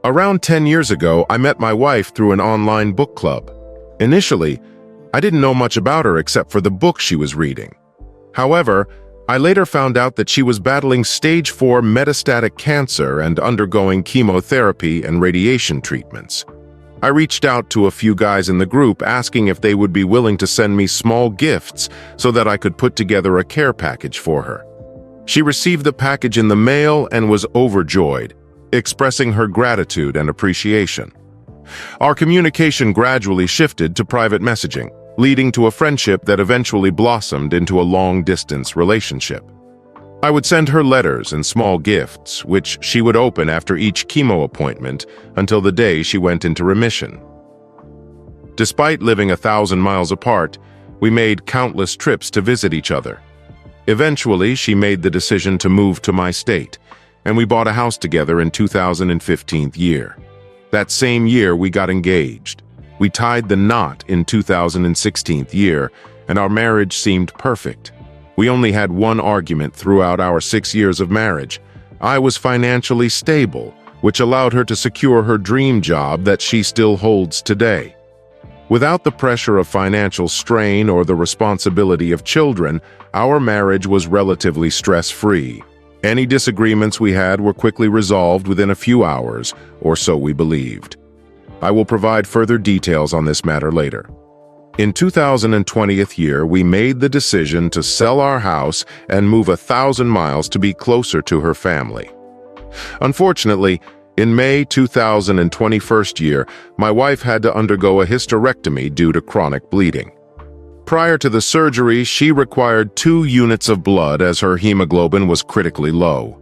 Around 10 years ago, I met my wife through an online book club. Initially, I didn't know much about her except for the book she was reading. However, I later found out that she was battling stage 4 metastatic cancer and undergoing chemotherapy and radiation treatments. I reached out to a few guys in the group asking if they would be willing to send me small gifts so that I could put together a care package for her. She received the package in the mail and was overjoyed, expressing her gratitude and appreciation. Our communication gradually shifted to private messaging, leading to a friendship that eventually blossomed into a long-distance relationship. I would send her letters and small gifts, which she would open after each chemo appointment until the day she went into remission. Despite living 1,000 miles apart, we made countless trips to visit each other. Eventually, she made the decision to move to my state, and we bought a house together in 2015 year. That same year, we got engaged. We tied the knot in 2016 year, and our marriage seemed perfect. We only had one argument throughout our 6 years of marriage. I was financially stable, which allowed her to secure her dream job that she still holds today. Without the pressure of financial strain or the responsibility of children, our marriage was relatively stress-free. Any disagreements we had were quickly resolved within a few hours, or so we believed. I will provide further details on this matter later. In 2020 year, we made the decision to sell our house and move 1,000 miles to be closer to her family. Unfortunately, in May 2021 year, my wife had to undergo a hysterectomy due to chronic bleeding. Prior to the surgery, she required 2 units of blood as her hemoglobin was critically low.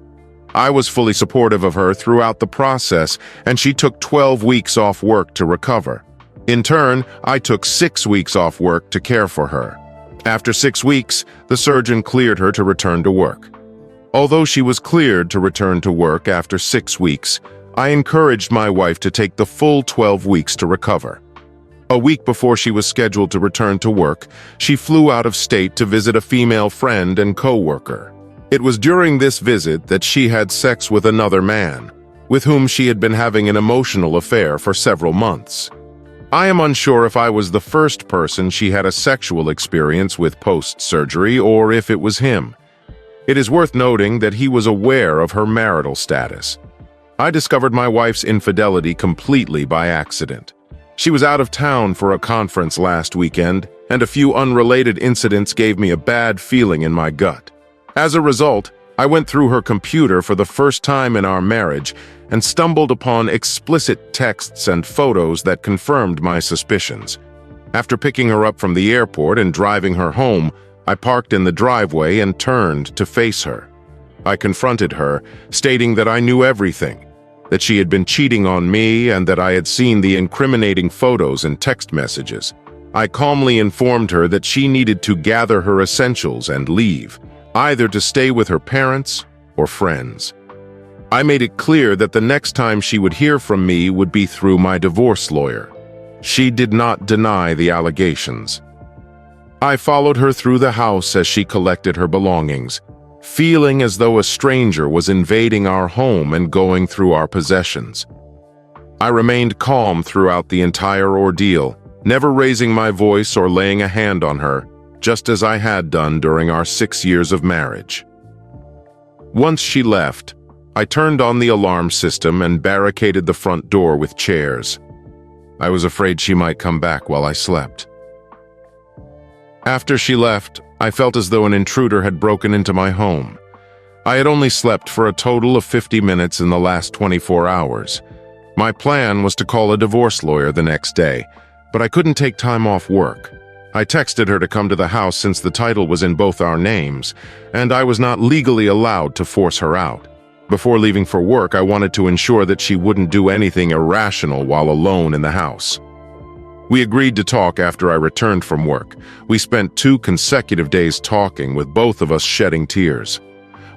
I was fully supportive of her throughout the process, and she took 12 weeks off work to recover. In turn, I took 6 weeks off work to care for her. After 6 weeks, the surgeon cleared her to return to work. Although she was cleared to return to work after 6 weeks, I encouraged my wife to take the full 12 weeks to recover. A week before she was scheduled to return to work, she flew out of state to visit a female friend and co-worker. It was during this visit that she had sex with another man, with whom she had been having an emotional affair for several months. I am unsure if I was the first person she had a sexual experience with post-surgery or if it was him. It is worth noting that he was aware of her marital status. I discovered my wife's infidelity completely by accident. She was out of town for a conference last weekend, and a few unrelated incidents gave me a bad feeling in my gut. As a result, I went through her computer for the first time in our marriage and stumbled upon explicit texts and photos that confirmed my suspicions. After picking her up from the airport and driving her home, I parked in the driveway and turned to face her. I confronted her, stating that I knew everything, that she had been cheating on me and that I had seen the incriminating photos and text messages. I calmly informed her that she needed to gather her essentials and leave, either to stay with her parents or friends. I made it clear that the next time she would hear from me would be through my divorce lawyer. She did not deny the allegations. I followed her through the house as she collected her belongings, feeling as though a stranger was invading our home and going through our possessions. I remained calm throughout the entire ordeal, never raising my voice or laying a hand on her, just as I had done during our 6 years of marriage. Once she left, I turned on the alarm system and barricaded the front door with chairs. I was afraid she might come back while I slept. After she left, I felt as though an intruder had broken into my home. I had only slept for a total of 50 minutes in the last 24 hours. My plan was to call a divorce lawyer the next day, but I couldn't take time off work. I texted her to come to the house since the title was in both our names, and I was not legally allowed to force her out. Before leaving for work, I wanted to ensure that she wouldn't do anything irrational while alone in the house. We agreed to talk after I returned from work. We spent 2 consecutive days talking, with both of us shedding tears.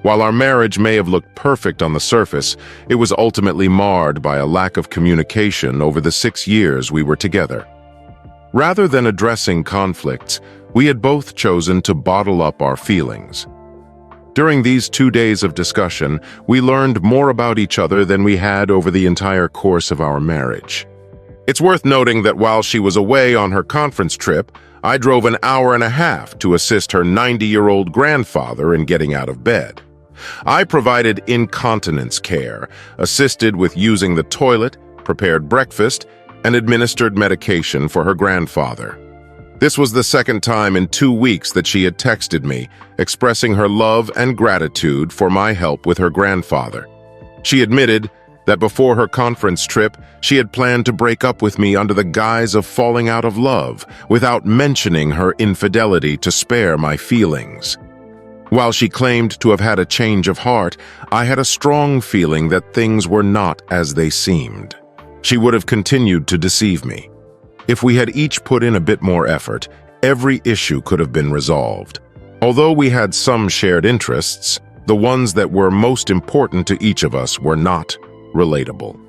While our marriage may have looked perfect on the surface, it was ultimately marred by a lack of communication over the 6 years we were together. Rather than addressing conflicts, we had both chosen to bottle up our feelings. During these 2 days of discussion, we learned more about each other than we had over the entire course of our marriage. It's worth noting that while she was away on her conference trip, I drove an hour and a half to assist her 90-year-old grandfather in getting out of bed. I provided incontinence care, assisted with using the toilet, prepared breakfast, and administered medication for her grandfather. This was the second time in 2 weeks that she had texted me, expressing her love and gratitude for my help with her grandfather. She admitted that before her conference trip, she had planned to break up with me under the guise of falling out of love, without mentioning her infidelity to spare my feelings. While she claimed to have had a change of heart, I had a strong feeling that things were not as they seemed. She would have continued to deceive me. If we had each put in a bit more effort, every issue could have been resolved. Although we had some shared interests, the ones that were most important to each of us were not relatable.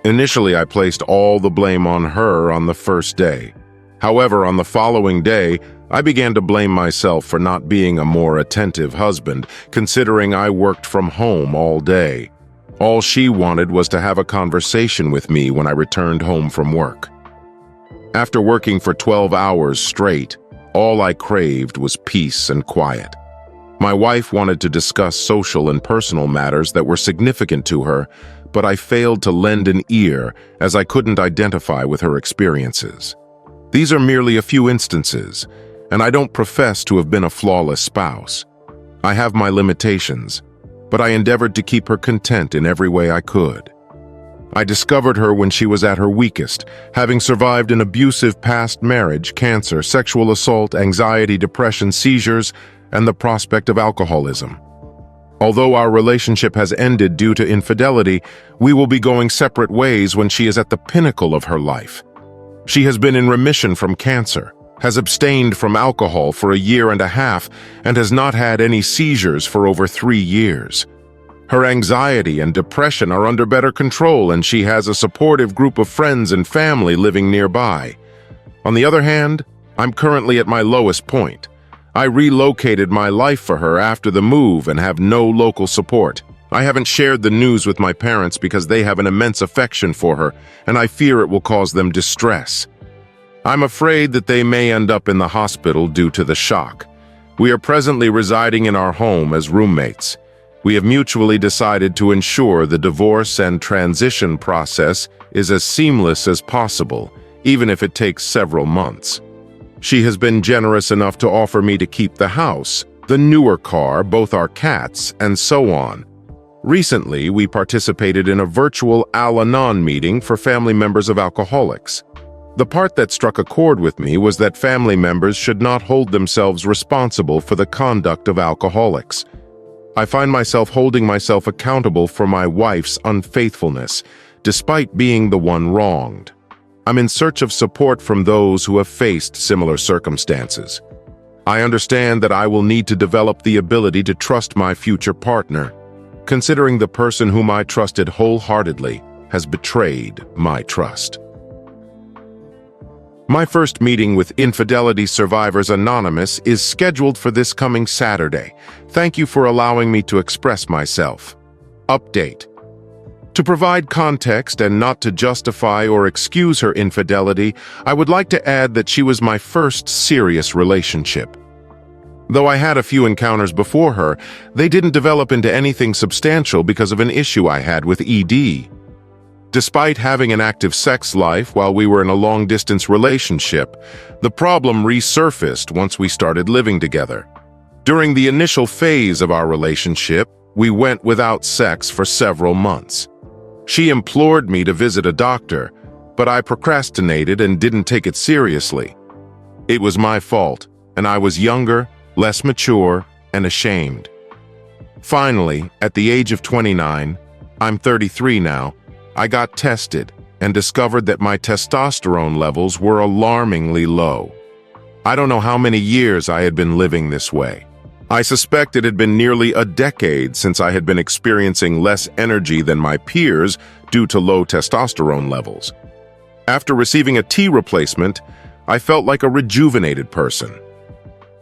Initially, I placed all the blame on her on the first day. However, on the following day, I began to blame myself for not being a more attentive husband, considering I worked from home all day. All she wanted was to have a conversation with me when I returned home from work. After working for 12 hours straight, all I craved was peace and quiet. My wife wanted to discuss social and personal matters that were significant to her, but I failed to lend an ear as I couldn't identify with her experiences. These are merely a few instances, and I don't profess to have been a flawless spouse. I have my limitations, but I endeavored to keep her content in every way I could. I discovered her when she was at her weakest, having survived an abusive past marriage, cancer, sexual assault, anxiety, depression, seizures, and the prospect of alcoholism. Although our relationship has ended due to infidelity, we will be going separate ways when she is at the pinnacle of her life. She has been in remission from cancer, has abstained from alcohol for 1.5 years, and has not had any seizures for over 3 years. Her anxiety and depression are under better control, and she has a supportive group of friends and family living nearby. On the other hand, I'm currently at my lowest point. I relocated my life for her after the move and have no local support. I haven't shared the news with my parents because they have an immense affection for her, and I fear it will cause them distress. I'm afraid that they may end up in the hospital due to the shock. We are presently residing in our home as roommates. We have mutually decided to ensure the divorce and transition process is as seamless as possible, even if it takes several months. She has been generous enough to offer me to keep the house, the newer car, both our cats, and so on. Recently, we participated in a virtual Al-Anon meeting for family members of alcoholics. The part that struck a chord with me was that family members should not hold themselves responsible for the conduct of alcoholics. I find myself holding myself accountable for my wife's unfaithfulness, despite being the one wronged. I'm in search of support from those who have faced similar circumstances. I understand that I will need to develop the ability to trust my future partner, considering the person whom I trusted wholeheartedly has betrayed my trust. My first meeting with Infidelity Survivors Anonymous is scheduled for this coming Saturday. Thank you for allowing me to express myself. Update. To provide context and not to justify or excuse her infidelity, I would like to add that she was my first serious relationship. Though I had a few encounters before her, they didn't develop into anything substantial because of an issue I had with ED. Despite having an active sex life while we were in a long-distance relationship, the problem resurfaced once we started living together. During the initial phase of our relationship, we went without sex for several months. She implored me to visit a doctor, but I procrastinated and didn't take it seriously. It was my fault, and I was younger, less mature, and ashamed. Finally, at the age of 29, I'm 33 now, I got tested and discovered that my testosterone levels were alarmingly low. I don't know how many years I had been living this way. I suspect it had been nearly a decade since I had been experiencing less energy than my peers due to low testosterone levels. After receiving a T replacement, I felt like a rejuvenated person.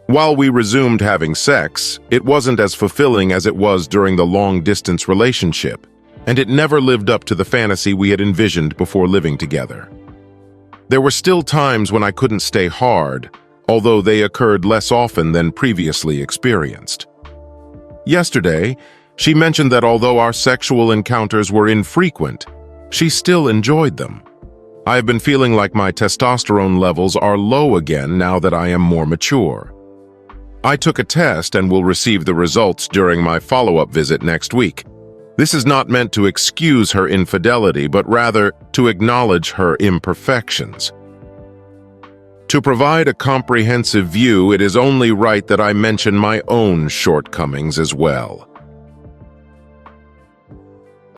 While we resumed having sex, it wasn't as fulfilling as it was during the long-distance relationship, and it never lived up to the fantasy we had envisioned before living together. There were still times when I couldn't stay hard, although they occurred less often than previously experienced. Yesterday, she mentioned that although our sexual encounters were infrequent, she still enjoyed them. I have been feeling like my testosterone levels are low again now that I am more mature. I took a test and will receive the results during my follow-up visit next week. This is not meant to excuse her infidelity, but rather to acknowledge her imperfections. To provide a comprehensive view, it is only right that I mention my own shortcomings as well.